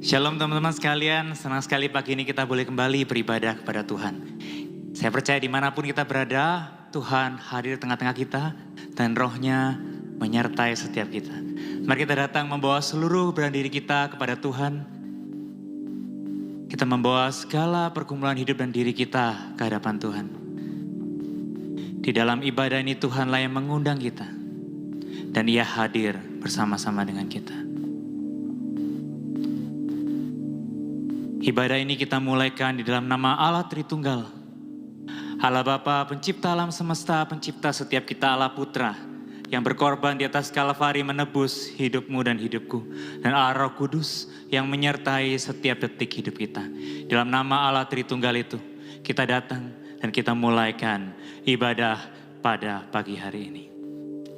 Shalom teman-teman sekalian, senang sekali pagi ini kita boleh kembali beribadah kepada Tuhan. Saya percaya dimanapun kita berada, Tuhan hadir di tengah-tengah kita dan rohnya menyertai setiap kita. Mari kita datang membawa seluruh beban diri kita kepada Tuhan. Kita membawa segala pergumulan hidup dan diri kita ke hadapan Tuhan. Di dalam ibadah ini Tuhanlah yang mengundang kita dan Ia hadir bersama-sama dengan kita. Ibadah ini kita mulaikan di dalam nama Allah Tritunggal. Allah Bapa, pencipta alam semesta, pencipta setiap kita, Allah Putra, yang berkorban di atas Kalvari menebus hidupmu dan hidupku. Dan Allah Roh Kudus yang menyertai setiap detik hidup kita. Dalam nama Allah Tritunggal itu, kita datang dan kita mulaikan ibadah pada pagi hari ini.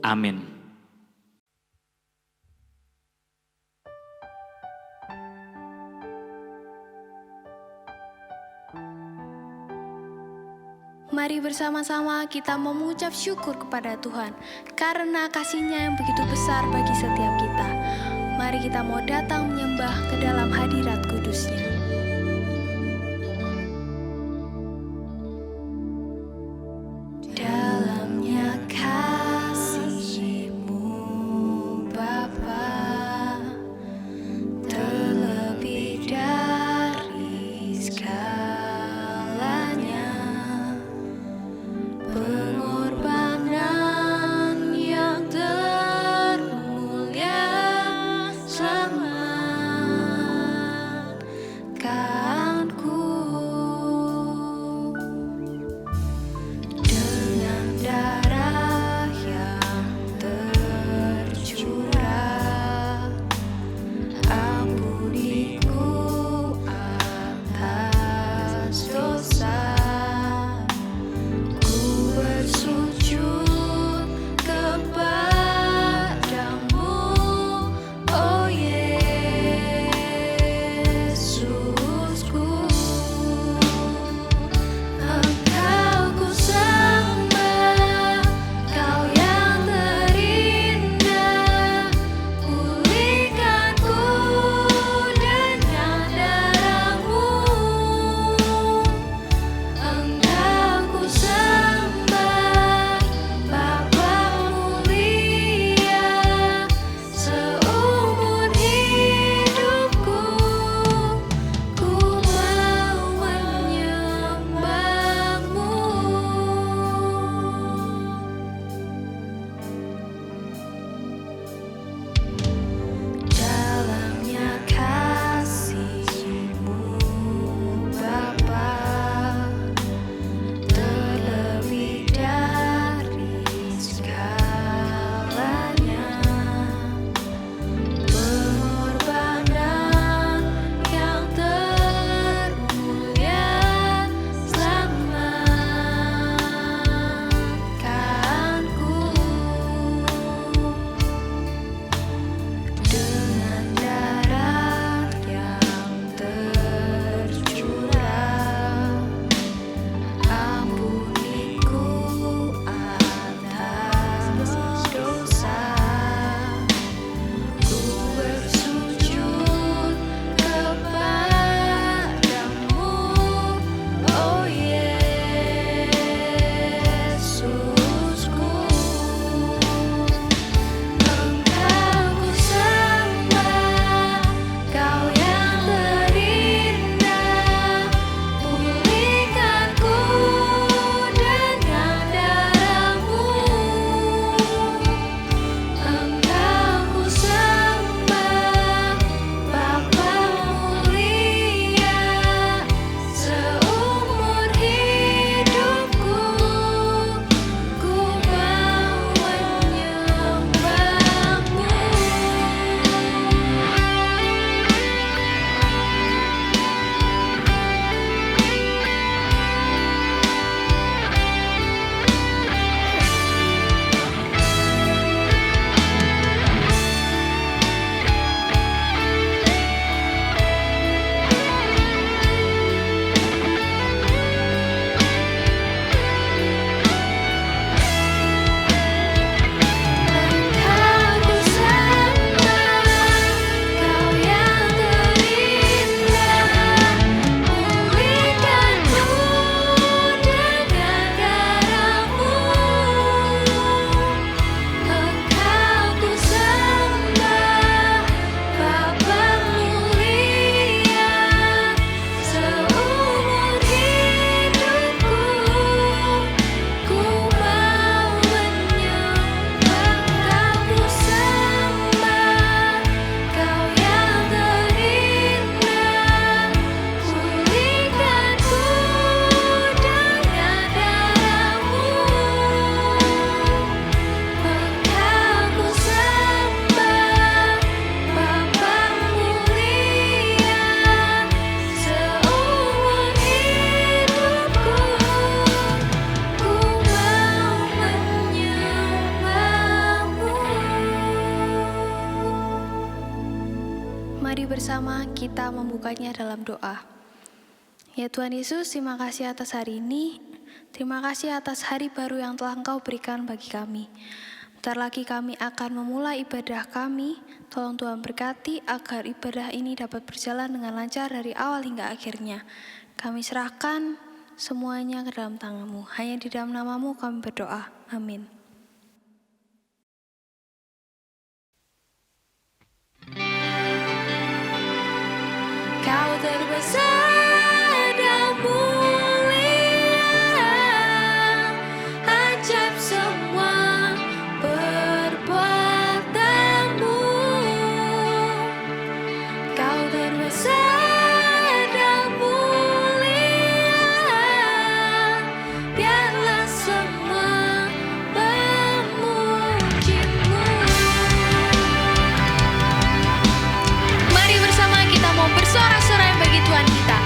Amin. Mari bersama-sama kita mengucap syukur kepada Tuhan karena kasih-Nya yang begitu besar bagi setiap kita. Mari kita mau datang menyembah ke dalam hadirat kudus-Nya. Dalamnya kasih-Mu Bapa, terlebih dari segalanya. Pengorbanan yang termulia selamanya. bersama kita membukanya dalam doa. Ya Tuhan Yesus, terima kasih atas hari ini. Terima kasih atas hari baru yang telah Engkau berikan bagi kami. Bentar lagi kami akan memulai ibadah kami. Tolong Tuhan berkati agar ibadah ini dapat berjalan dengan lancar dari awal hingga akhirnya. Kami serahkan semuanya ke dalam tangan-Mu. Hanya di dalam nama-Mu kami berdoa. Amin. Kau terbesar dan mulia, ajaib semua perbuatan-Mu. Kau terbesar dan mulia, biarlah semua memuji-Mu. Mari bersama kita mau bersorak-sorai bagi Tuhan kita.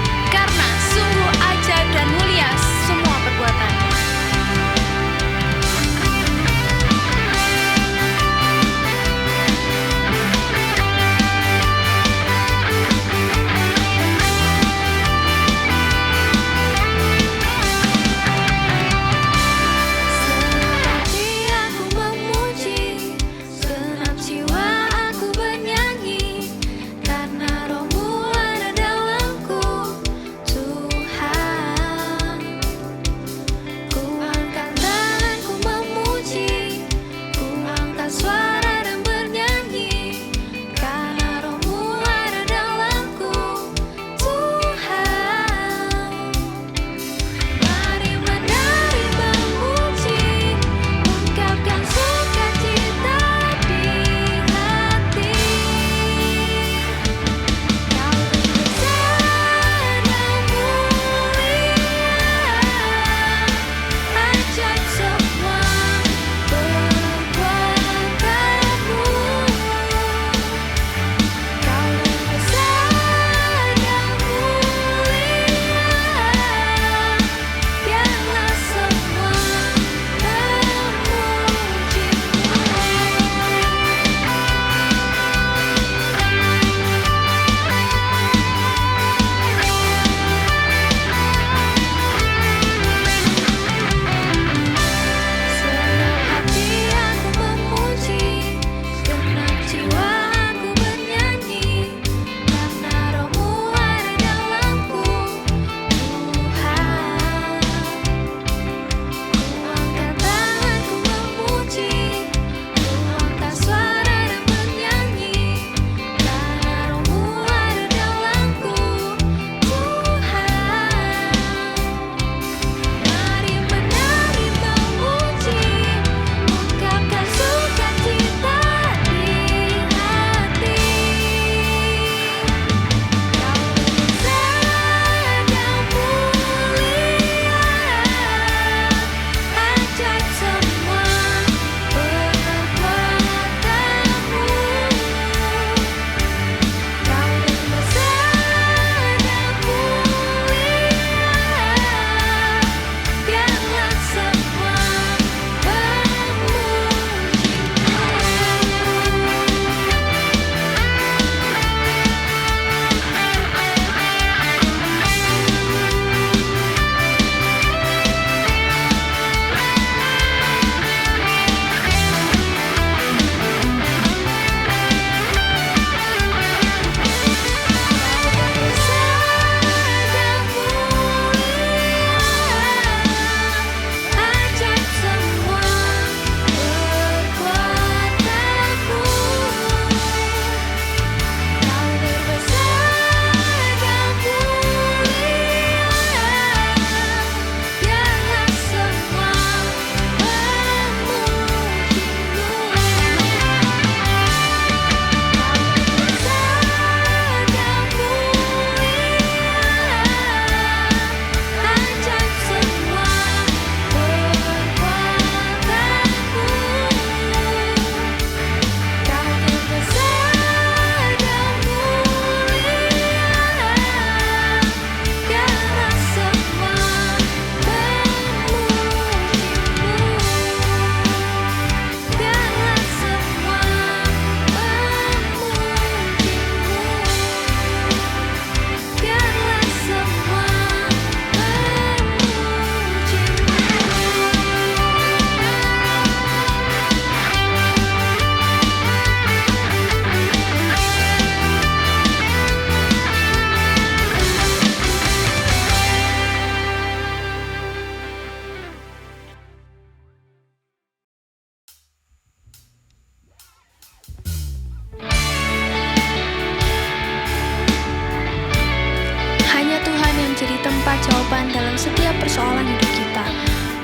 tempat jawaban dalam setiap persoalan hidup kita.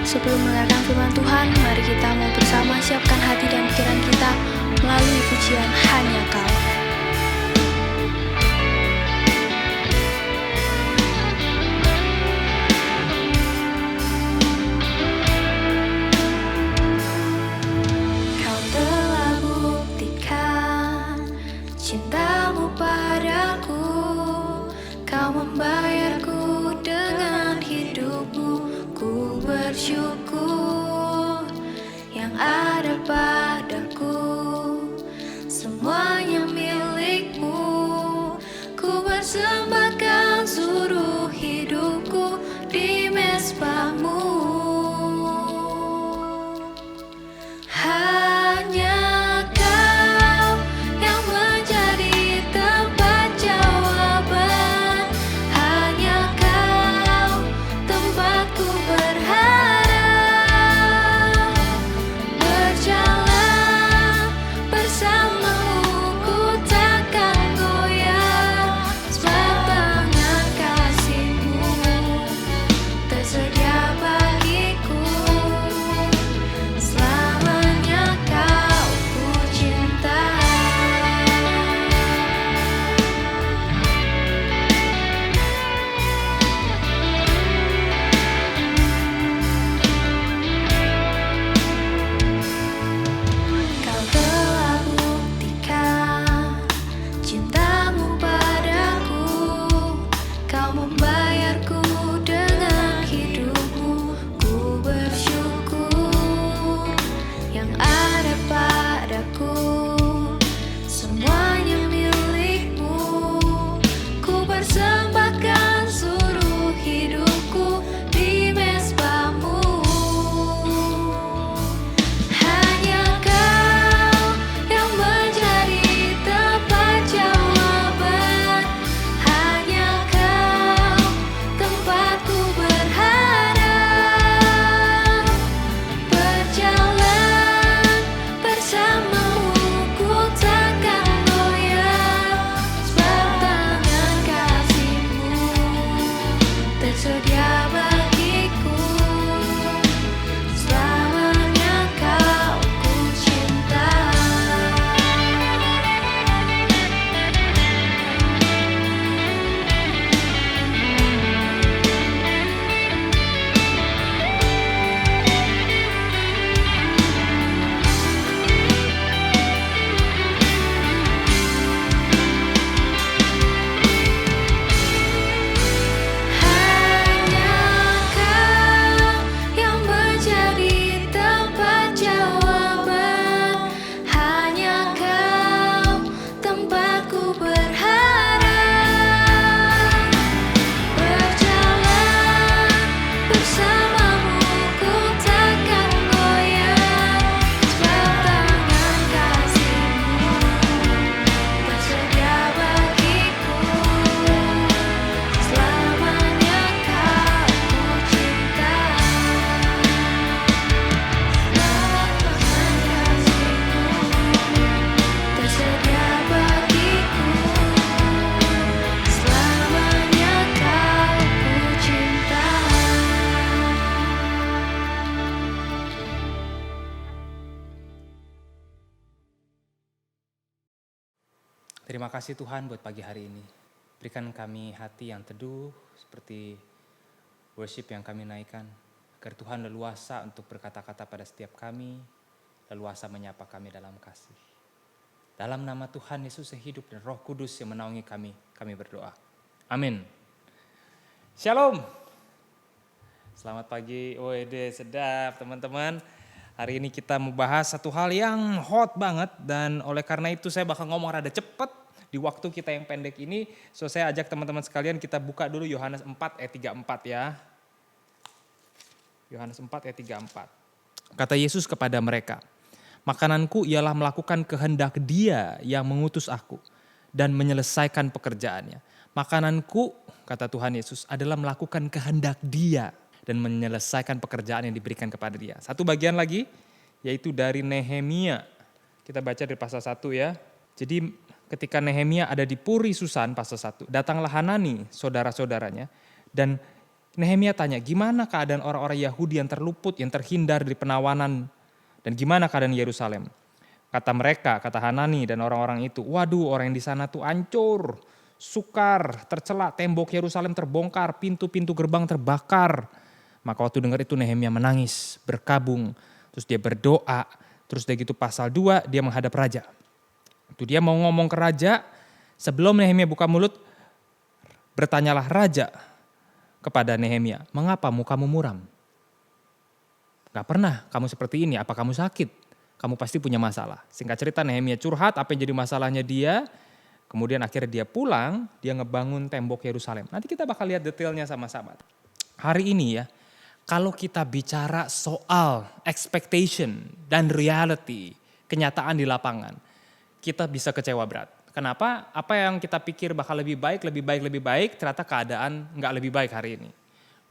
Sebelum mendengarkan firman Tuhan, mari kita mau bersama siapkan hati dan pikiran kita melalui pujian Hanya Kau. Kau telah buktikan cintamu padaku, Kau membayarku dengan hidupmu. Ku bersyukur yang ada padaku, semuanya milikmu. Ku persembahkan seluruh hidupku di mezbamu. Hanya Kau yang menjadi tempat jawaban. Hanya Kau tempatku berharap. Berjalan bersamamu, ku takkan goyah. Sebab tangan kasih-Mu tersedia bagiku. Selamanya Kau ku cinta. Kau telah buktikan cintamu padaku, Kau membayarku dengan hidupmu. Ku bersyukur yang ada padaku, semuanya milikmu. Ku persembahkan seluruh hidupku di mezbamu. Hanya Kau yang menjadi tempat jawaban. Hanya Kau tempatku berharap. Berjalan bersamamu, ku takkan goyah. Sebab tangan kasih-Mu tersedia bagiku. Selamanya Kau ku cinta. Hanya Kau yang menjadi tempat jawaban. Hanya Kau tempatku berharap. Berjalan bersamamu, ku takkan goyah. Sebab tangan kasih-Mu tersedia bagiku. Selamanya Kau ku cinta. Sebab tangan kasih-Mu tersedia bagiku. Selamanya Kau ku cinta. Terima kasih Tuhan buat pagi hari ini. Berikan kami hati yang teduh seperti worship yang kami naikkan. Agar Tuhan leluasa untuk berkata-kata pada setiap kami, leluasa menyapa kami dalam kasih. Dalam nama Tuhan Yesus yang hidup dan Roh Kudus yang menaungi kami berdoa. Amin. Shalom. Selamat pagi, WD sedap teman-teman. Hari ini kita mau bahas satu hal yang hot banget dan oleh karena itu saya bakal ngomong rada cepet di waktu kita yang pendek ini. So saya ajak teman-teman sekalian kita buka dulu Yohanes 4 ayat 34 ya. Yohanes 4 ayat 34. Kata Yesus kepada mereka, makananku ialah melakukan kehendak Dia yang mengutus aku dan menyelesaikan pekerjaannya. Makananku, kata Tuhan Yesus, adalah melakukan kehendak Dia dan menyelesaikan pekerjaan yang diberikan kepada Dia. Satu bagian lagi, yaitu dari Nehemia. Kita baca dari pasal 1 ya. Jadi ketika Nehemia ada di Puri Susan pasal 1, datanglah Hanani saudara-saudaranya Dan Nehemia tanya, gimana keadaan orang-orang Yahudi yang terluput, yang terhindar dari penawanan, dan gimana keadaan Yerusalem? Kata mereka, kata Hanani dan orang-orang itu, waduh orang yang di sana tuh hancur, sukar, tercela, tembok Yerusalem terbongkar, pintu-pintu gerbang terbakar. Maka waktu dengar itu Nehemia menangis, berkabung, terus dia berdoa, terus dari gitu pasal 2 dia menghadap raja. Itu dia mau ngomong ke raja, sebelum Nehemia buka mulut, bertanyalah raja kepada Nehemia, mengapa mukamu muram? Gak pernah kamu seperti ini, apa kamu sakit? Kamu pasti punya masalah. Singkat cerita Nehemia curhat apa yang jadi masalahnya dia. Kemudian akhirnya dia pulang, dia ngebangun tembok Yerusalem. Nanti kita bakal lihat detailnya sama-sama. Hari ini ya, kalau kita bicara soal expectation dan reality, kenyataan di lapangan, kita bisa kecewa berat. Kenapa? Apa yang kita pikir bakal lebih baik, ternyata keadaan nggak lebih baik hari ini.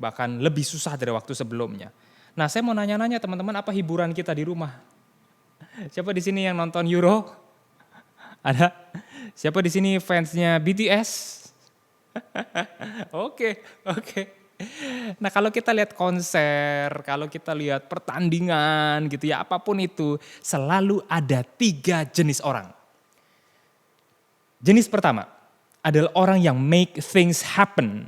Bahkan lebih susah dari waktu sebelumnya. Nah saya mau nanya-nanya teman-teman, apa hiburan kita di rumah? Siapa di sini yang nonton Euro? Ada? Siapa di sini fansnya BTS? Oke. Nah kalau kita lihat konser, kalau kita lihat pertandingan gitu ya, apapun itu, selalu ada 3 jenis orang. Jenis pertama adalah orang yang make things happen.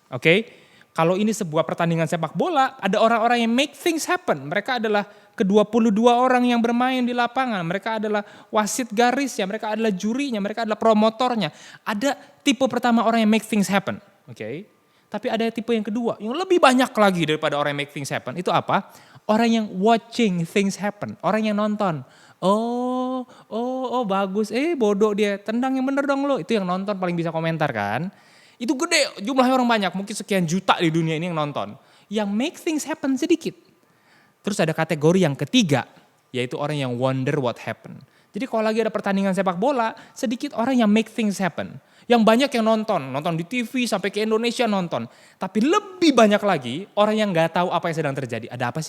Oke? Kalau ini sebuah pertandingan sepak bola, ada orang-orang yang make things happen. Mereka adalah ke-22 orang yang bermain di lapangan. Mereka adalah wasit garisnya, mereka adalah jurinya, mereka adalah promotornya. Ada tipe pertama orang yang make things happen. Oke? Tapi ada tipe yang kedua, yang lebih banyak lagi daripada orang yang make things happen. Itu apa? Orang yang watching things happen. Orang yang nonton. Oh bagus, bodoh dia, tendang yang bener dong lo. Itu yang nonton paling bisa komentar kan. Itu gede, jumlahnya orang banyak, mungkin sekian juta di dunia ini yang nonton. Yang make things happen sedikit. Terus ada kategori yang ketiga, yaitu orang yang wonder what happened. Jadi kalau lagi ada pertandingan sepak bola, sedikit orang yang make things happen. Yang banyak yang nonton di TV sampai ke Indonesia nonton. Tapi lebih banyak lagi orang yang gak tahu apa yang sedang terjadi. Ada apa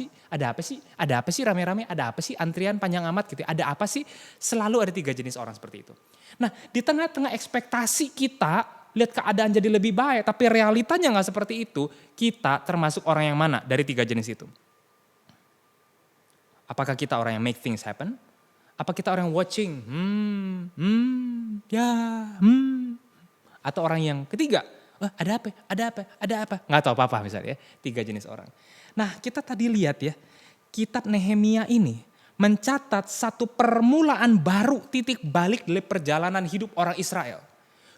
sih rame-rame, ada apa sih antrian panjang amat gitu. Ada apa sih, selalu ada 3 jenis orang seperti itu. Nah di tengah-tengah ekspektasi kita, lihat keadaan jadi lebih baik, tapi realitanya gak seperti itu, kita termasuk orang yang mana dari 3 jenis itu? Apakah kita orang yang make things happen? Apa kita orang yang watching? Atau orang yang ketiga, ada apa? Nggak tahu apa-apa misalnya ya, 3 jenis orang. Nah kita tadi lihat ya, kitab Nehemia ini mencatat satu permulaan baru, titik balik dari perjalanan hidup orang Israel.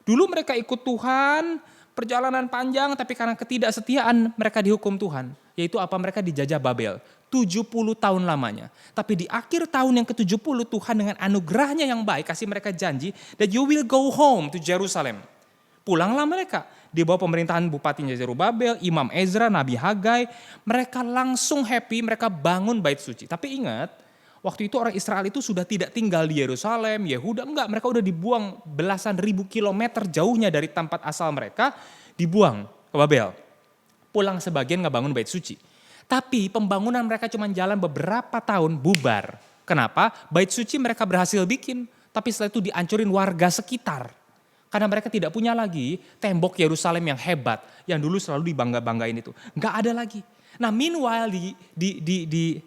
Dulu mereka ikut Tuhan, perjalanan panjang, tapi karena ketidaksetiaan mereka dihukum Tuhan. Yaitu apa? Mereka dijajah Babel. 70 tahun lamanya. Tapi di akhir tahun yang ke-70 Tuhan dengan anugerahnya yang baik kasih mereka janji that you will go home to Jerusalem. Pulanglah mereka. Di bawah pemerintahan Bupatinya Zerubabel, Imam Ezra, Nabi Hagai. Mereka langsung happy, mereka bangun bait suci. Tapi ingat, waktu itu orang Israel itu sudah tidak tinggal di Yerusalem, Yehuda, enggak. Mereka udah dibuang belasan ribu kilometer jauhnya dari tempat asal mereka, dibuang ke Babel. Pulang sebagian nggak bangun bait suci. Tapi pembangunan mereka cuma jalan beberapa tahun, bubar. Kenapa? Bait suci mereka berhasil bikin, tapi setelah itu dihancurin warga sekitar. Karena mereka tidak punya lagi tembok Yerusalem yang hebat, yang dulu selalu dibangga-banggain itu. Nggak ada lagi. Nah meanwhile di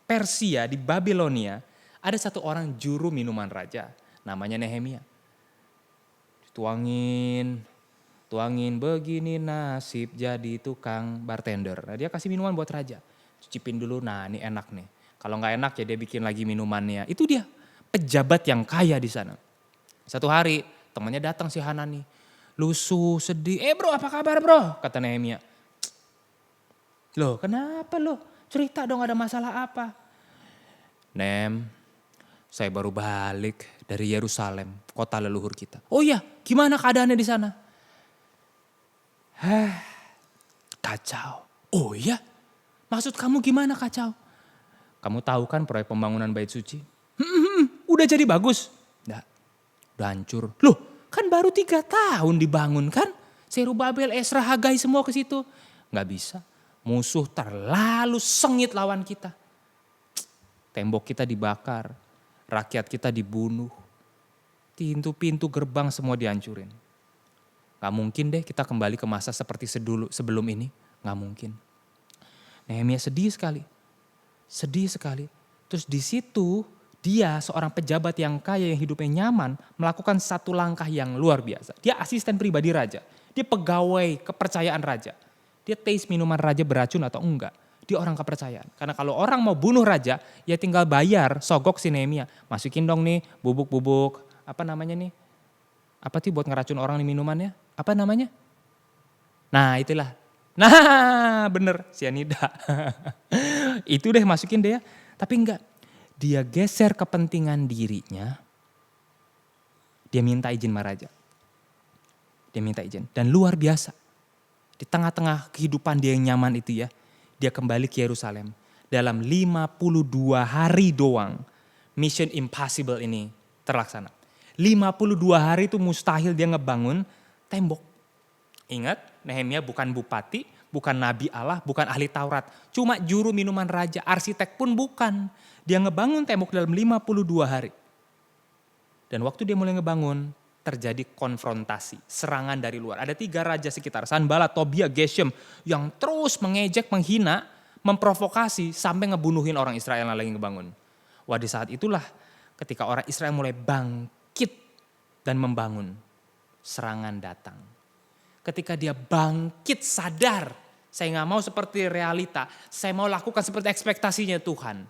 Persia, di Babilonia, ada satu orang juru minuman raja, namanya Nehemia. Tuangin begini nasib jadi tukang bartender. Nah dia kasih minuman buat raja. Cicipin dulu, nah ini enak nih. Kalau nggak enak ya dia bikin lagi minumannya. Itu dia, pejabat yang kaya di sana. Satu hari temannya datang si Hanani. Lusuh, sedih. Bro apa kabar bro? Kata Nehemia. Loh kenapa lo? Cerita dong ada masalah apa? Nem, saya baru balik dari Yerusalem, kota leluhur kita. Oh iya, gimana keadaannya di sana? Kacau. Oh iya? Maksud kamu gimana kacau? Kamu tahu kan proyek pembangunan bait suci? Udah jadi bagus? Nggak, udah hancur. Loh, kan baru 3 tahun dibangun kan? Zerubabel, Ezra, Hagai semua ke situ. Nggak bisa. Musuh terlalu sengit lawan kita. Tembok kita dibakar, rakyat kita dibunuh. Pintu-pintu gerbang semua dihancurin. Gak mungkin deh kita kembali ke masa seperti sebelum ini. Gak mungkin. Nehemia sedih sekali. Sedih sekali. Terus di situ dia seorang pejabat yang kaya yang hidupnya nyaman melakukan satu langkah yang luar biasa. Dia asisten pribadi raja. Dia pegawai kepercayaan raja. Dia taste minuman raja beracun atau enggak. Dia orang kepercayaan. Karena kalau orang mau bunuh raja, ya tinggal bayar, sogok si Nehemia. Masukin dong nih bubuk-bubuk, apa namanya nih? Apa sih buat ngeracun orang nih minumannya? Apa namanya? Nah itulah. Nah bener, sianida. Itu deh masukin deh ya. Tapi enggak, dia geser kepentingan dirinya. Dia minta izin sama raja. Dia minta izin. Dan luar biasa. Di tengah-tengah kehidupan dia yang nyaman itu ya. Dia kembali ke Yerusalem. Dalam 52 hari doang. Mission impossible ini terlaksana. 52 hari itu mustahil dia ngebangun tembok. Ingat, Nehemia bukan bupati, bukan nabi Allah, bukan ahli Taurat. Cuma juru minuman raja, arsitek pun bukan. Dia ngebangun tembok dalam 52 hari. Dan waktu dia mulai ngebangun, terjadi konfrontasi, serangan dari luar. Ada 3 raja sekitar, Sanballat, Tobia, Geshem, yang terus mengejek, menghina, memprovokasi sampai ngebunuhin orang Israel yang lagi ngebangun. Wah di saat itulah ketika orang Israel mulai bangkit dan membangun, serangan datang. Ketika dia bangkit sadar, saya gak mau seperti realita, saya mau lakukan seperti ekspektasinya Tuhan.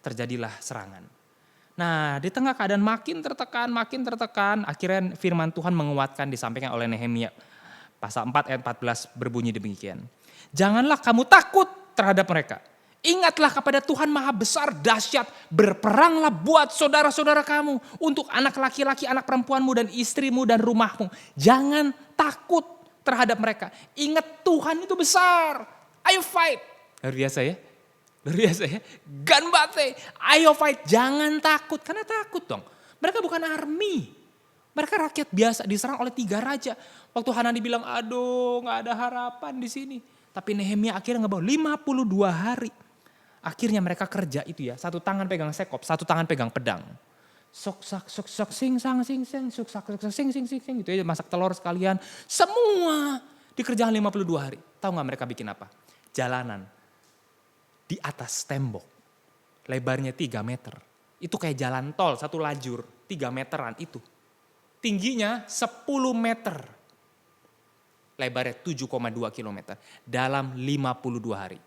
Terjadilah serangan. Nah di tengah keadaan makin tertekan, akhirnya firman Tuhan menguatkan disampaikan oleh Nehemia. Pasal 4 ayat 14 berbunyi demikian. Janganlah kamu takut terhadap mereka. Ingatlah kepada Tuhan Maha Besar, dahsyat, berperanglah buat saudara-saudara kamu. Untuk anak laki-laki, anak perempuanmu dan istrimu dan rumahmu. Jangan takut terhadap mereka. Ingat Tuhan itu besar. Ayo fight. Luar biasa ya. Luar biasa ya. Ganbate, ayo fight, jangan takut. Karena takut dong. Mereka bukan army. Mereka rakyat biasa diserang oleh 3 raja. Waktu Hanani bilang, aduh gak ada harapan di sini. Tapi Nehemia akhirnya ngebawa 52 hari. Akhirnya mereka kerja itu ya. Satu tangan pegang sekop, satu tangan pegang pedang. Sok sak sing sang sing sing sok sak sing sing sing gitu ya, masak telur sekalian. Semua dikerjakan 52 hari. Tahu gak mereka bikin apa? Jalanan di atas tembok. Lebarnya 3 meter. Itu kayak jalan tol, satu lajur, 3 meteran itu. Tingginya 10 meter. Lebarnya 7,2 kilometer. Dalam 52 hari.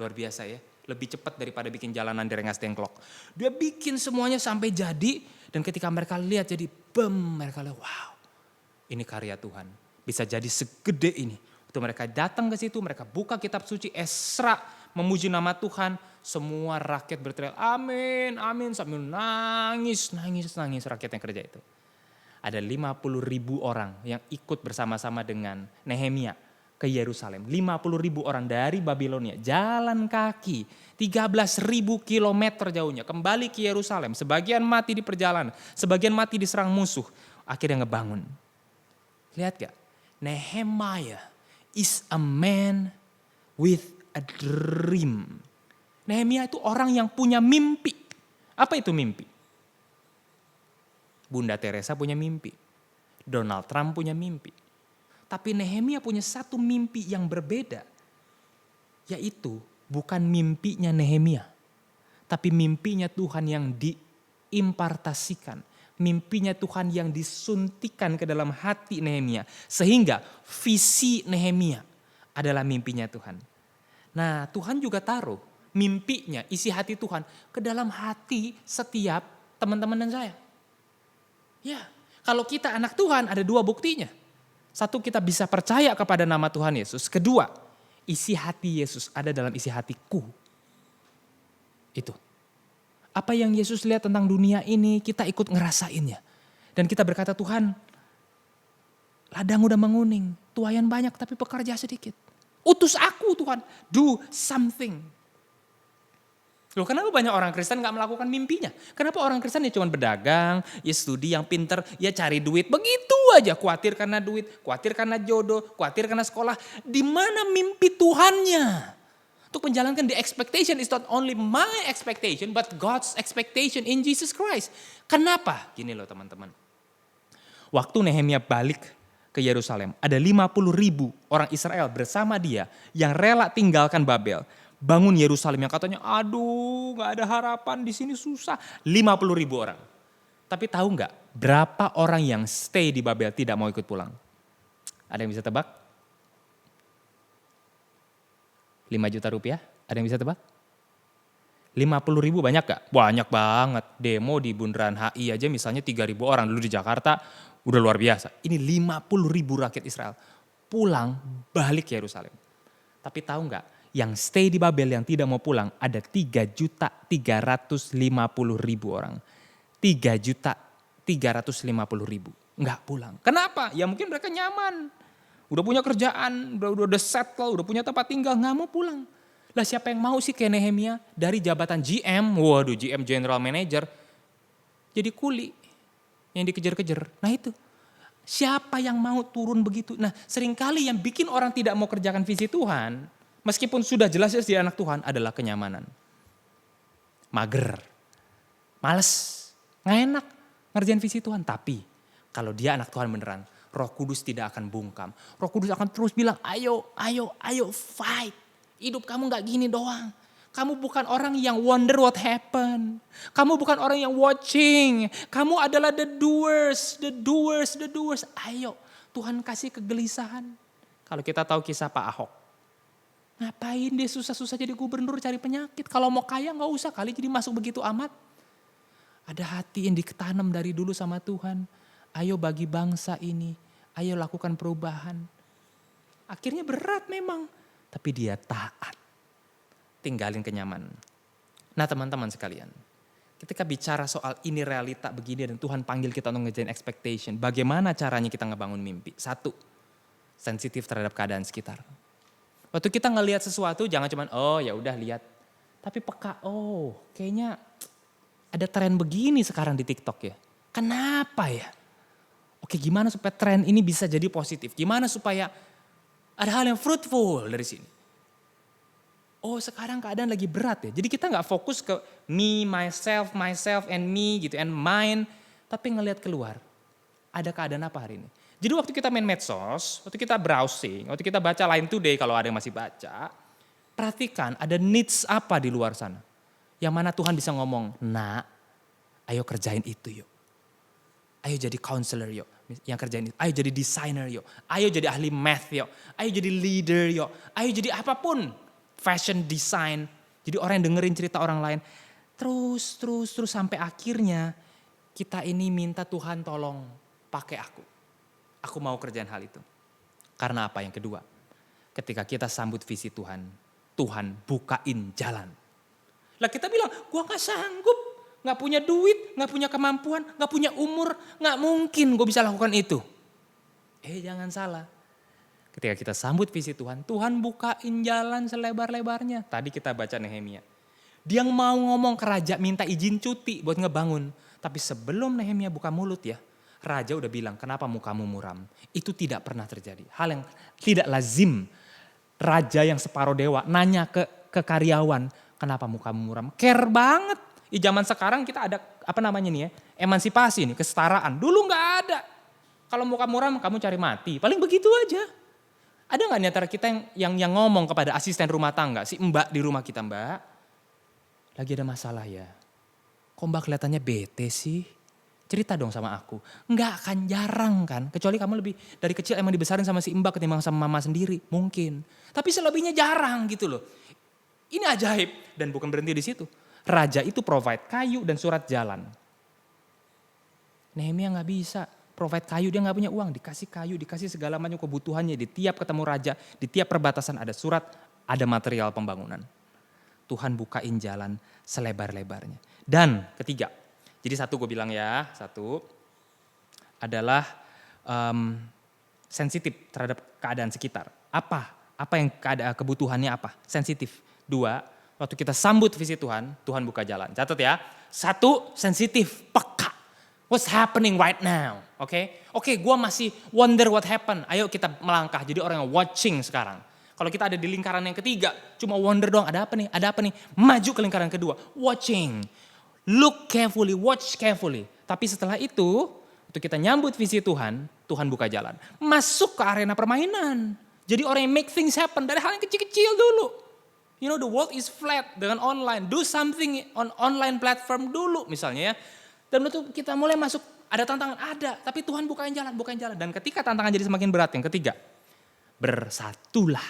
Luar biasa ya. Lebih cepat daripada bikin jalanan di Rengas Dengklok. Dia bikin semuanya sampai jadi. Dan ketika mereka lihat jadi mereka lihat wow. Ini karya Tuhan. Bisa jadi segede ini. Waktu mereka datang ke situ, mereka buka kitab suci Esra, memuji nama Tuhan. Semua rakyat berteriak amin, amin. Sambil nangis rakyat yang kerja itu. Ada 50.000 orang yang ikut bersama-sama dengan Nehemia ke Yerusalem. 50.000 orang dari Babilonia jalan kaki 13.000 kilometer jauhnya kembali ke Yerusalem. Sebagian mati di perjalanan, sebagian mati diserang musuh. Akhirnya ngebangun. Lihat gak? Nehemiah is a man with a dream. Nehemia itu orang yang punya mimpi. Apa itu mimpi? Bunda Teresa punya mimpi. Donald Trump punya mimpi. Tapi Nehemia punya satu mimpi yang berbeda. Yaitu bukan mimpinya Nehemia. Tapi mimpinya Tuhan yang diimpartasikan. Mimpinya Tuhan yang disuntikan ke dalam hati Nehemia. Sehingga visi Nehemia adalah mimpinya Tuhan. Nah Tuhan juga taruh mimpinya, isi hati Tuhan ke dalam hati setiap teman-teman dan saya. Ya, kalau kita anak Tuhan ada 2 buktinya. Satu, kita bisa percaya kepada nama Tuhan Yesus. Kedua, isi hati Yesus ada dalam isi hatiku. Itu. Apa yang Yesus lihat tentang dunia ini kita ikut ngerasainnya. Dan kita berkata Tuhan, ladang udah menguning, tuayan banyak tapi pekerja sedikit. Utus aku Tuhan, do something. Loh kenapa banyak orang Kristen gak melakukan mimpinya? Kenapa orang Kristen ya cuma berdagang, ya studi yang pinter, ya cari duit. Begitu aja, khawatir karena duit, khawatir karena jodoh, khawatir karena sekolah. Di mana mimpi Tuhannya? Untuk menjalankan the expectation is not only my expectation, but God's expectation in Jesus Christ. Kenapa? Gini loh teman-teman. Waktu Nehemia balik ke Yerusalem. Ada 50.000 orang Israel bersama dia yang rela tinggalkan Babel. Bangun Yerusalem yang katanya aduh gak ada harapan di sini susah. 50.000 orang. Tapi tahu gak berapa orang yang stay di Babel tidak mau ikut pulang? Ada yang bisa tebak? 5 juta rupiah? Ada yang bisa tebak? 50.000 banyak gak? Banyak banget. Demo di Bundaran HI aja misalnya 3.000 orang. Dulu di Jakarta udah luar biasa. Ini 50.000 rakyat Israel pulang balik ke Yerusalem. Tapi tahu gak? Yang stay di Babel yang tidak mau pulang ada 3.350.000 orang. 3.350.000 nggak pulang. Kenapa? Ya mungkin mereka nyaman. Udah punya kerjaan, udah settle, udah punya tempat tinggal, nggak mau pulang. Lah siapa yang mau sih kayak Nehemia dari jabatan GM, waduh GM General Manager, jadi kuli yang dikejar-kejar. Nah itu, siapa yang mau turun begitu? Nah seringkali yang bikin orang tidak mau kerjakan visi Tuhan, meskipun sudah jelas dia anak Tuhan adalah kenyamanan. Mager, males, nggak enak ngerjain visi Tuhan. Tapi kalau dia anak Tuhan beneran, Roh Kudus tidak akan bungkam. Roh Kudus akan terus bilang, ayo fight. Hidup kamu gak gini doang. Kamu bukan orang yang wonder what happened. Kamu bukan orang yang watching. Kamu adalah the doers. Ayo, Tuhan kasih kegelisahan. Kalau kita tahu kisah Pak Ahok. Ngapain dia susah-susah jadi gubernur cari penyakit. Kalau mau kaya gak usah kali jadi masuk begitu amat. Ada hati yang diketanam dari dulu sama Tuhan. Ayo bagi bangsa ini. Ayo lakukan perubahan. Akhirnya berat memang. Tapi dia taat. Tinggalin kenyamanan. Nah teman-teman sekalian. Ketika bicara soal ini realita begini dan Tuhan panggil kita untuk ngerjain expectation. Bagaimana caranya kita ngebangun mimpi? 1. Sensitif terhadap keadaan sekitar. Waktu kita ngelihat sesuatu jangan cuman oh ya udah lihat. Tapi peka, oh kayaknya ada tren begini sekarang di TikTok ya. Kenapa ya? Oke gimana supaya tren ini bisa jadi positif? Gimana supaya ada hal yang fruitful dari sini. Oh sekarang keadaan lagi berat ya. Jadi kita gak fokus ke me, myself, and me gitu. And mine. Tapi ngelihat keluar. Ada keadaan apa hari ini. Jadi waktu kita main medsos. Waktu kita browsing. Waktu kita baca Line Today kalau ada yang masih baca. Perhatikan ada needs apa di luar sana. Yang mana Tuhan bisa ngomong. Nak ayo kerjain itu yuk. Ayo jadi counselor yuk. Yang kerjain itu. Ayo jadi designer yuk. Ayo jadi ahli math yuk. Ayo jadi leader yuk. Ayo jadi apapun. Fashion design. Jadi orang yang dengerin cerita orang lain. Terus sampai akhirnya kita ini minta Tuhan tolong pakai aku. Aku mau kerjain hal itu. Karena apa yang kedua? Ketika kita sambut visi Tuhan. Tuhan bukain jalan. Lah kita bilang gua gak sanggup. Gak punya duit, gak punya kemampuan, gak punya umur, gak mungkin gue bisa lakukan itu. Jangan salah. Ketika kita sambut visi Tuhan, Tuhan bukain jalan selebar-lebarnya. Tadi kita baca Nehemia. Dia mau ngomong ke raja minta izin cuti buat ngebangun. Tapi sebelum Nehemia buka mulut ya, raja udah bilang kenapa mukamu muram. Itu tidak pernah terjadi. Hal yang tidak lazim. Raja yang separuh dewa nanya ke karyawan, kenapa mukamu muram. Care banget. Di zaman sekarang kita ada emansipasi nih, kesetaraan. Dulu nggak ada. Kalau muka muram kamu cari mati, paling begitu aja. Ada nggak di antara kita yang ngomong kepada asisten rumah tangga, si mbak di rumah kita, mbak, lagi ada masalah ya. Kok mbak kelihatannya bete sih? Cerita dong sama aku. Nggak akan jarang kan, kecuali kamu lebih dari kecil emang dibesarin sama si mbak ketimbang sama mama sendiri, mungkin. Tapi selebihnya jarang gitu loh. Ini ajaib dan bukan berhenti di situ. Raja itu provide kayu dan surat jalan. Nehemia gak bisa provide kayu, dia gak punya uang. Dikasih kayu, dikasih segala macam kebutuhannya. Di tiap ketemu raja, di tiap perbatasan ada surat, ada material pembangunan. Tuhan bukain jalan selebar-lebarnya. Dan ketiga, jadi satu gue bilang ya, satu adalah sensitif terhadap keadaan sekitar. Apa yang kebutuhannya apa? Sensitif. 2, waktu kita sambut visi Tuhan, Tuhan buka jalan. Catat ya. 1, sensitif, peka. What's happening right now? Oke, gue masih wonder what happened. Ayo kita melangkah jadi orang yang watching sekarang. Kalau kita ada di lingkaran yang ketiga, cuma wonder doang, ada apa nih? Maju ke lingkaran kedua, watching. Look carefully, watch carefully. Tapi setelah itu, waktu kita nyambut visi Tuhan Tuhan buka jalan. Masuk ke arena permainan. Jadi orang yang make things happen dari hal yang kecil-kecil dulu. You know, the world is flat dengan online. Do something on online platform dulu misalnya ya. Dan itu kita mulai masuk, ada tantangan, ada. Tapi Tuhan bukain jalan. Dan ketika tantangan jadi semakin berat, yang ketiga, bersatulah.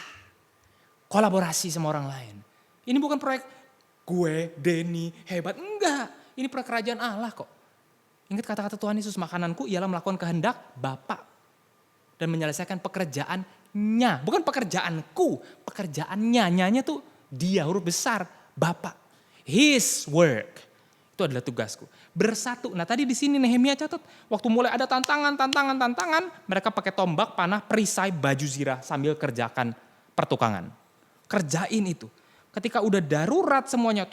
Kolaborasi sama orang lain. Ini bukan proyek gue, Denny, hebat. Enggak, ini proyek kerajaan Allah kok. Ingat kata-kata Tuhan Yesus, makananku ialah melakukan kehendak Bapa dan menyelesaikan pekerjaannya. Bukan pekerjaanku, pekerjaannya. Nyanya tuh dia, huruf besar, Bapa. His work. Itu adalah tugasku. Bersatu. Nah tadi di sini Nehemia catat, waktu mulai ada tantangan, mereka pakai tombak, panah, perisai, baju zirah sambil kerjakan pertukangan. Kerjain itu. Ketika udah darurat semuanya,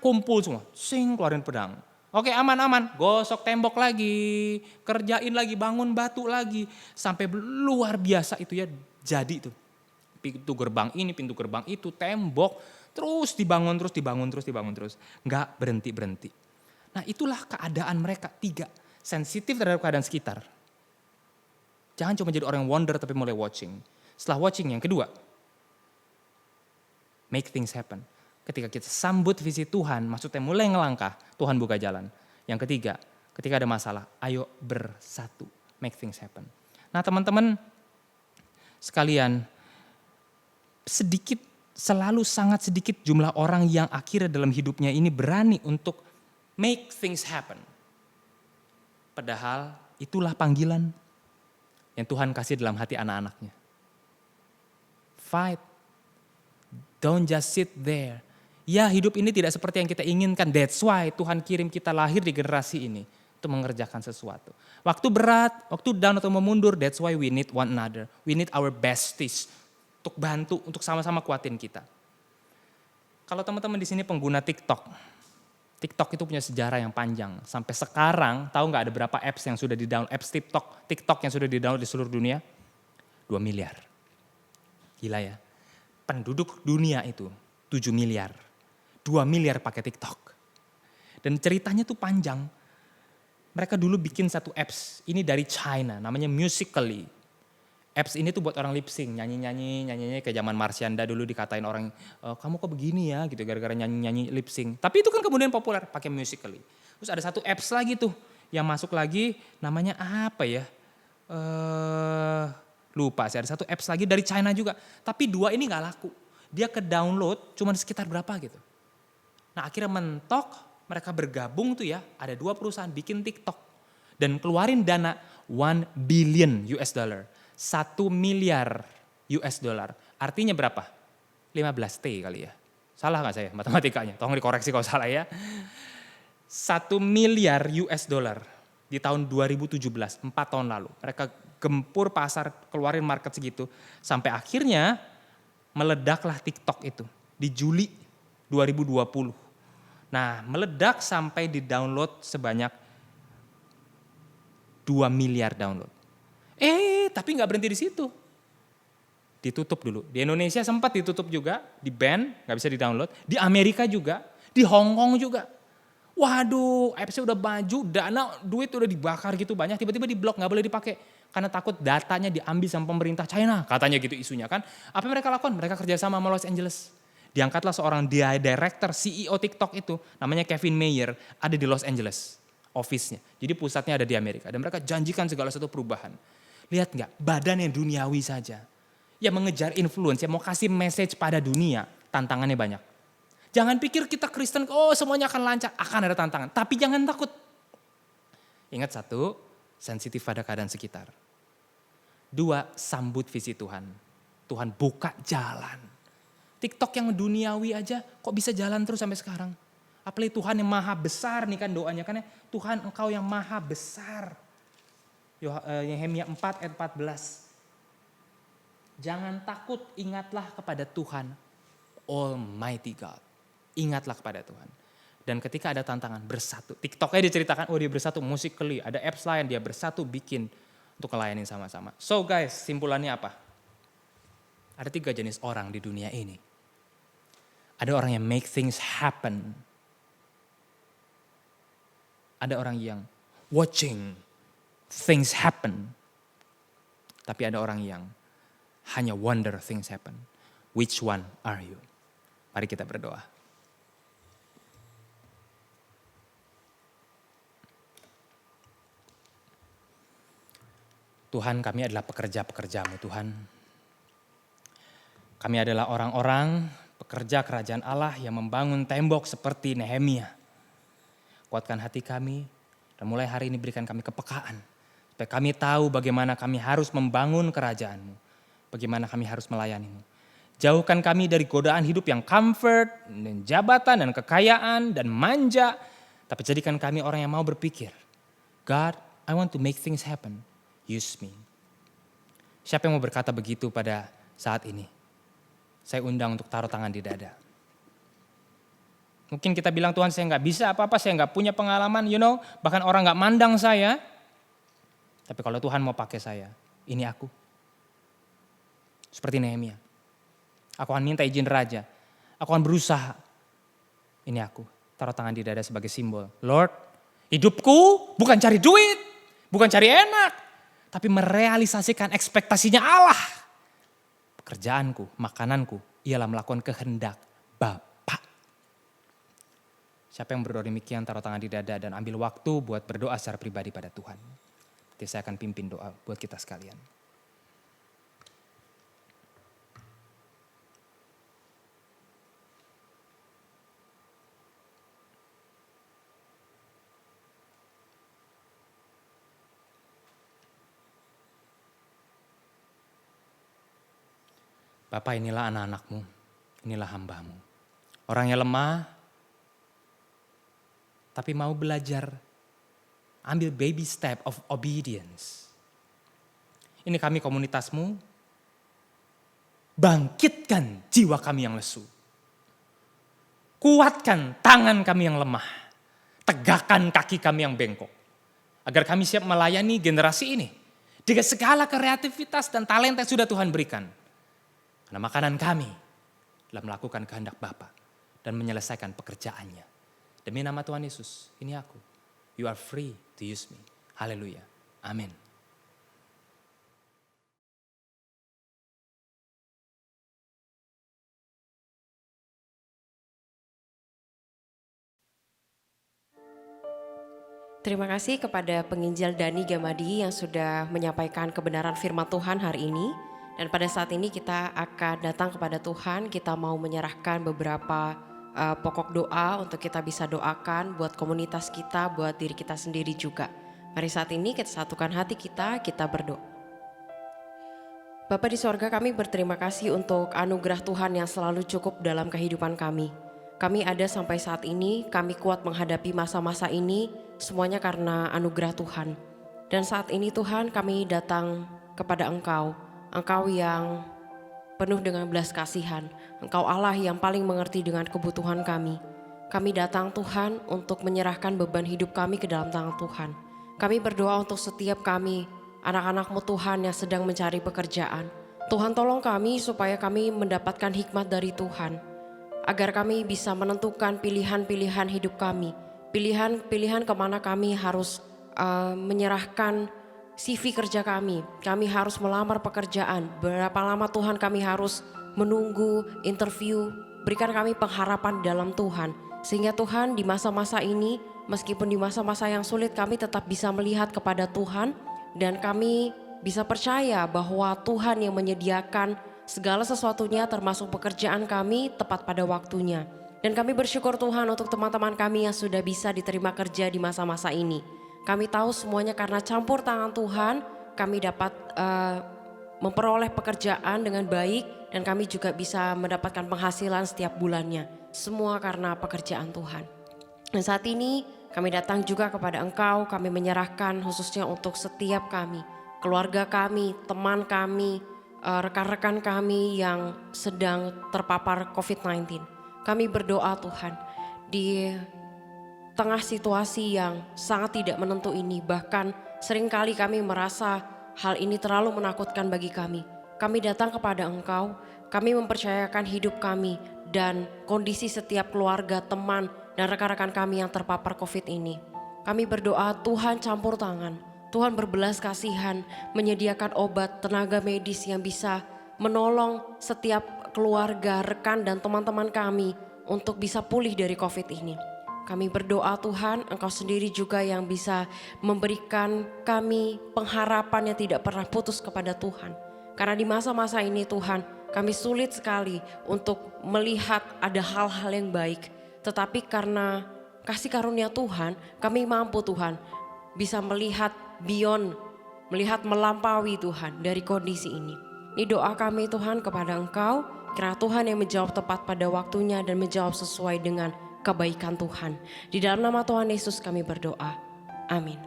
kumpul semua, keluarin pedang. Oke aman, gosok tembok lagi, kerjain lagi, bangun batu lagi. Sampai luar biasa itu ya, jadi itu. Pintu gerbang ini, pintu gerbang itu, tembok, terus dibangun terus. Nggak berhenti. Nah itulah keadaan mereka, 3. Sensitif terhadap keadaan sekitar. Jangan cuma jadi orang yang wonder tapi mulai watching. Setelah watching yang kedua, make things happen. Ketika kita sambut visi Tuhan, maksudnya mulai ngelangkah, Tuhan buka jalan. Yang ketiga, ketika ada masalah, ayo bersatu, make things happen. Nah teman-teman sekalian, selalu sangat sedikit jumlah orang yang akhirnya dalam hidupnya ini berani untuk make things happen. Padahal itulah panggilan yang Tuhan kasih dalam hati anak-anaknya. Fight, don't just sit there. Ya hidup ini tidak seperti yang kita inginkan. That's why Tuhan kirim kita lahir di generasi ini. Untuk mengerjakan sesuatu. Waktu berat, waktu down atau memundur. That's why we need one another. We need our besties. Untuk bantu, untuk sama-sama kuatin kita. Kalau teman-teman di sini pengguna TikTok. TikTok itu punya sejarah yang panjang. Sampai sekarang, tahu nggak ada berapa apps yang sudah di-download? Apps TikTok yang sudah di-download di seluruh dunia? 2 miliar. Gila ya. Penduduk dunia itu 7 miliar. 2 miliar pakai TikTok. Dan ceritanya tuh panjang. Mereka dulu bikin satu apps, ini dari China, namanya Musical.ly. Apps ini tuh buat orang lip sync, nyanyi-nyanyi kayak zaman Marsyanda dulu dikatain orang, kamu kok begini ya gitu gara-gara nyanyi-nyanyi lip sync. Tapi itu kan kemudian populer pakai Musical.ly. Terus ada satu apps lagi tuh yang masuk lagi namanya apa ya? Lupa sih, ada satu apps lagi dari China juga. Tapi 2 ini gak laku. Dia ke download cuma sekitar berapa gitu. Nah akhirnya mentok, mereka bergabung tuh ya, ada 2 perusahaan bikin TikTok. Dan keluarin dana $1 billion. 1 miliar US dollar. Artinya berapa? 15T kali ya. Salah gak saya matematikanya? Tolong dikoreksi kalau salah ya. 1 miliar US dollar di tahun 2017, 4 tahun lalu. Mereka gempur pasar, keluarin market segitu. Sampai akhirnya meledaklah TikTok itu di Juli 2020. Nah meledak sampai di download sebanyak 2 miliar download. Tapi gak berhenti di situ. Ditutup dulu. Di Indonesia sempat ditutup juga, di ban, gak bisa di download. Di Amerika juga, di Hong Kong juga. Waduh, appsnya udah maju, dana, duit udah dibakar gitu banyak, tiba-tiba di blok, gak boleh dipakai. Karena takut datanya diambil sama pemerintah China, katanya gitu isunya kan. Apa yang mereka lakukan? Mereka kerjasama sama Los Angeles. Diangkatlah seorang director, CEO TikTok itu, namanya Kevin Mayer, ada di Los Angeles, office-nya. Jadi pusatnya ada di Amerika. Dan mereka janjikan segala satu perubahan. Lihat gak, badan yang duniawi saja. Yang mengejar influence, yang mau kasih message pada dunia, tantangannya banyak. Jangan pikir kita Kristen, semuanya akan lancar, akan ada tantangan. Tapi jangan takut. Ingat 1, sensitif pada keadaan sekitar. 2, sambut visi Tuhan. Tuhan buka jalan. TikTok yang duniawi aja kok bisa jalan terus sampai sekarang. Apalagi Tuhan yang maha besar nih kan doanya kan ya. Tuhan engkau yang maha besar. Nehemia 4 ayat 14. Jangan takut, ingatlah kepada Tuhan. Almighty God. Ingatlah kepada Tuhan. Dan ketika ada tantangan bersatu. TikToknya diceritakan, dia bersatu Musical.ly. Ada apps lain dia bersatu bikin untuk ngelayanin sama-sama. So guys, simpulannya apa? Ada 3 jenis orang di dunia ini. Ada orang yang make things happen. Ada orang yang watching things happen. Tapi ada orang yang hanya wonder things happen. Which one are you? Mari kita berdoa. Tuhan, kami adalah pekerja-pekerja-Mu Tuhan. Kami adalah orang-orang pekerja kerajaan Allah yang membangun tembok seperti Nehemia. Kuatkan hati kami dan mulai hari ini berikan kami kepekaan. Supaya kami tahu bagaimana kami harus membangun kerajaan-Mu. Bagaimana kami harus melayani-Mu. Jauhkan kami dari godaan hidup yang comfort, dan jabatan, dan kekayaan, dan manja. Tapi jadikan kami orang yang mau berpikir, God, I want to make things happen. Use me. Siapa yang mau berkata begitu pada saat ini? Saya undang untuk taruh tangan di dada. Mungkin kita bilang, Tuhan saya nggak bisa apa-apa, saya nggak punya pengalaman, bahkan orang nggak mandang saya. Tapi kalau Tuhan mau pakai saya, ini aku. Seperti Nehemia. Aku akan minta izin raja. Aku akan berusaha. Ini aku. Taruh tangan di dada sebagai simbol. Lord, hidupku bukan cari duit. Bukan cari enak. Tapi merealisasikan ekspektasinya Allah. Pekerjaanku, makananku, ialah melakukan kehendak Bapa. Siapa yang berdoa demikian, taruh tangan di dada dan ambil waktu buat berdoa secara pribadi pada Tuhan. Nanti saya akan pimpin doa buat kita sekalian. Bapa, inilah anak-anak-Mu, inilah hamba-Mu. Orang yang lemah, tapi mau belajar, ambil baby step of obedience. Ini kami komunitas-Mu, bangkitkan jiwa kami yang lesu. Kuatkan tangan kami yang lemah, tegakkan kaki kami yang bengkok. Agar kami siap melayani generasi ini, dengan segala kreativitas dan talenta yang sudah Tuhan berikan. Karena makanan kami adalah melakukan kehendak Bapa dan menyelesaikan pekerjaannya. Demi nama Tuhan Yesus, ini aku. You are free to use me. Haleluya. Amin. Terima kasih kepada penginjil Dani Gamadi yang sudah menyampaikan kebenaran firman Tuhan hari ini. Dan pada saat ini kita akan datang kepada Tuhan, kita mau menyerahkan beberapa pokok doa untuk kita bisa doakan buat komunitas kita, buat diri kita sendiri juga. Mari saat ini kita satukan hati kita berdoa. Bapa di sorga, kami berterima kasih untuk anugerah Tuhan yang selalu cukup dalam kehidupan kami. Kami ada sampai saat ini, kami kuat menghadapi masa-masa ini, semuanya karena anugerah Tuhan. Dan saat ini Tuhan, kami datang kepada Engkau. Engkau yang penuh dengan belas kasihan. Engkau Allah yang paling mengerti dengan kebutuhan kami. Kami datang Tuhan untuk menyerahkan beban hidup kami ke dalam tangan Tuhan. Kami berdoa untuk setiap kami, anak-anak-Mu Tuhan yang sedang mencari pekerjaan. Tuhan tolong kami supaya kami mendapatkan hikmat dari Tuhan. Agar kami bisa menentukan pilihan-pilihan hidup kami. Pilihan-pilihan kemana kami harus menyerahkan CV kerja kami harus melamar pekerjaan, berapa lama Tuhan kami harus menunggu interview, berikan kami pengharapan dalam Tuhan. Sehingga Tuhan di masa-masa ini, meskipun di masa-masa yang sulit kami tetap bisa melihat kepada Tuhan. Dan kami bisa percaya bahwa Tuhan yang menyediakan segala sesuatunya termasuk pekerjaan kami tepat pada waktunya. Dan kami bersyukur Tuhan untuk teman-teman kami yang sudah bisa diterima kerja di masa-masa ini. Kami tahu semuanya karena campur tangan Tuhan, kami dapat memperoleh pekerjaan dengan baik dan kami juga bisa mendapatkan penghasilan setiap bulannya. Semua karena pekerjaan Tuhan. Dan saat ini kami datang juga kepada Engkau, kami menyerahkan khususnya untuk setiap kami, keluarga kami, teman kami, rekan-rekan kami yang sedang terpapar COVID-19. Kami berdoa Tuhan, di tengah situasi yang sangat tidak menentu ini, bahkan seringkali kami merasa hal ini terlalu menakutkan bagi kami. Kami datang kepada Engkau, kami mempercayakan hidup kami dan kondisi setiap keluarga, teman, dan rekan-rekan kami yang terpapar COVID ini. Kami berdoa Tuhan campur tangan, Tuhan berbelas kasihan, menyediakan obat, tenaga medis yang bisa menolong setiap keluarga, rekan dan teman-teman kami untuk bisa pulih dari COVID ini. Kami berdoa Tuhan, Engkau sendiri juga yang bisa memberikan kami pengharapan yang tidak pernah putus kepada Tuhan. Karena di masa-masa ini Tuhan, kami sulit sekali untuk melihat ada hal-hal yang baik. Tetapi karena kasih karunia Tuhan, kami mampu Tuhan bisa melihat beyond, melihat melampaui Tuhan dari kondisi ini. Ini doa kami Tuhan kepada Engkau, kiranya Tuhan yang menjawab tepat pada waktunya dan menjawab sesuai dengan kebaikan Tuhan. Di dalam nama Tuhan Yesus kami berdoa. Amin.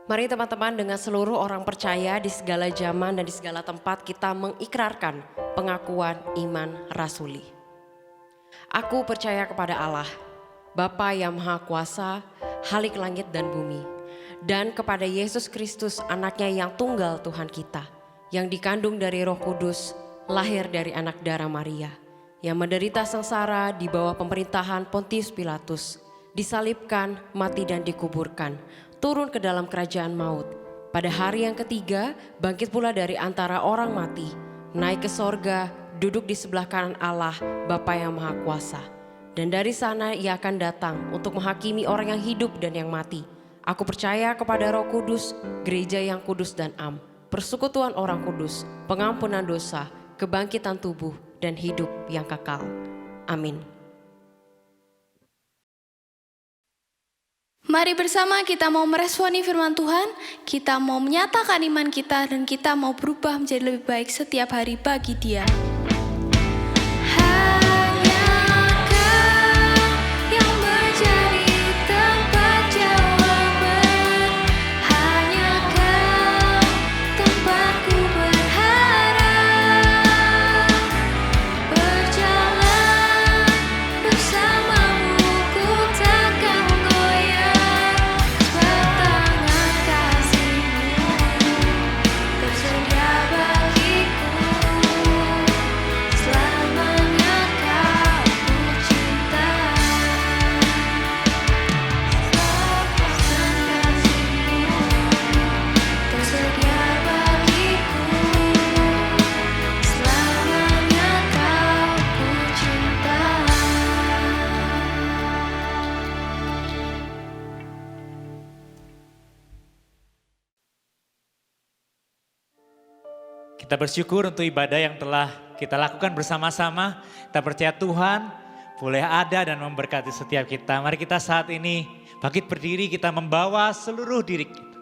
Mari teman-teman, dengan seluruh orang percaya di segala zaman dan di segala tempat kita mengikrarkan pengakuan iman rasuli. Aku percaya kepada Allah, Bapa yang Maha Kuasa, Khalik langit dan bumi, dan kepada Yesus Kristus anaknya yang tunggal Tuhan kita, yang dikandung dari Roh Kudus, lahir dari anak darah Maria, yang menderita sengsara di bawah pemerintahan Pontius Pilatus, disalibkan, mati dan dikuburkan, turun ke dalam kerajaan maut. Pada hari yang ketiga, bangkit pula dari antara orang mati, naik ke sorga, duduk di sebelah kanan Allah, Bapa yang Maha Kuasa. Dan dari sana ia akan datang untuk menghakimi orang yang hidup dan yang mati. Aku percaya kepada Roh Kudus, gereja yang kudus dan am, persekutuan orang kudus, pengampunan dosa, kebangkitan tubuh, dan hidup yang kekal. Amin. Mari bersama kita mau meresponi firman Tuhan, kita mau menyatakan iman kita dan kita mau berubah menjadi lebih baik setiap hari bagi Dia. Kita bersyukur untuk ibadah yang telah kita lakukan bersama-sama. Kita percaya Tuhan boleh ada dan memberkati setiap kita. Mari kita saat ini bangkit berdiri, kita membawa seluruh diri kita.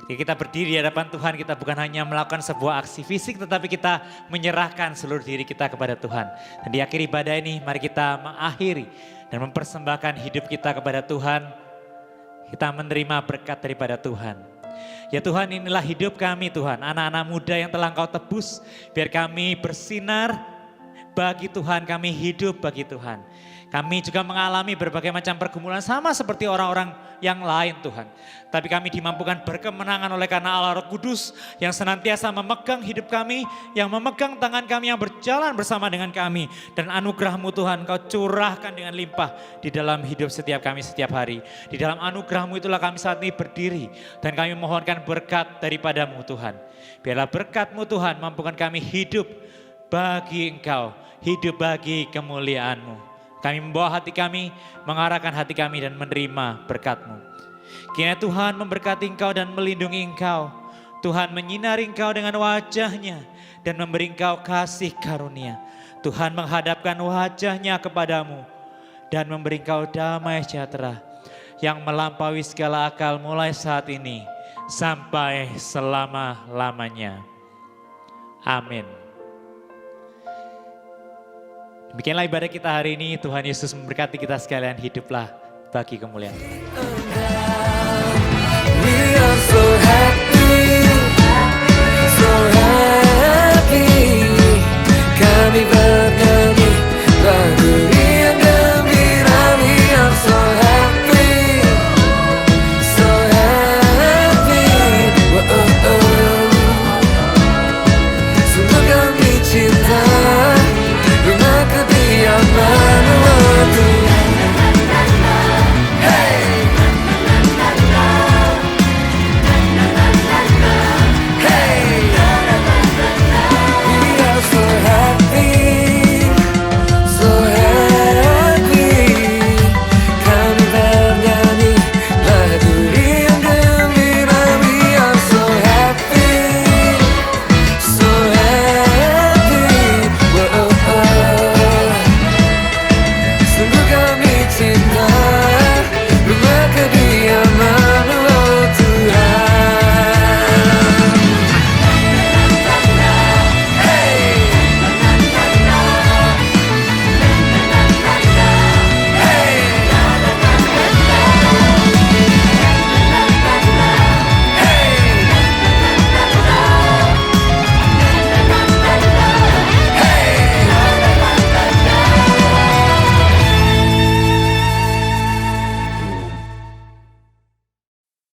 Ketika kita berdiri di hadapan Tuhan, kita bukan hanya melakukan sebuah aksi fisik, tetapi kita menyerahkan seluruh diri kita kepada Tuhan. Dan di akhir ibadah ini, mari kita mengakhiri dan mempersembahkan hidup kita kepada Tuhan. Kita menerima berkat daripada Tuhan. Ya Tuhan, inilah hidup kami Tuhan, anak-anak muda yang telah Engkau tebus. Biar kami bersinar bagi Tuhan, kami hidup bagi Tuhan. Kami juga mengalami berbagai macam pergumulan sama seperti orang-orang yang lain Tuhan. Tapi kami dimampukan berkemenangan oleh karena Allah Roh Kudus yang senantiasa memegang hidup kami, yang memegang tangan kami, yang berjalan bersama dengan kami. Dan anugerah-Mu Tuhan Kau curahkan dengan limpah di dalam hidup setiap kami setiap hari. Di dalam anugerah-Mu itulah kami saat ini berdiri dan kami mohonkan berkat daripada-Mu Tuhan. Biarlah berkat-Mu Tuhan mampukan kami hidup bagi Engkau, hidup bagi kemuliaan-Mu. Kami membawa hati kami, mengarahkan hati kami dan menerima berkat-Mu. Kiranya Tuhan memberkati Engkau dan melindungi Engkau. Tuhan menyinari Engkau dengan wajah-Nya dan memberi Engkau kasih karunia. Tuhan menghadapkan wajah-Nya kepadamu dan memberi Engkau damai sejahtera yang melampaui segala akal mulai saat ini sampai selama-lamanya. Amin. Demikianlah ibadah kita hari ini. Tuhan Yesus memberkati kita sekalian. Hiduplah bagi kemuliaan Tuhan.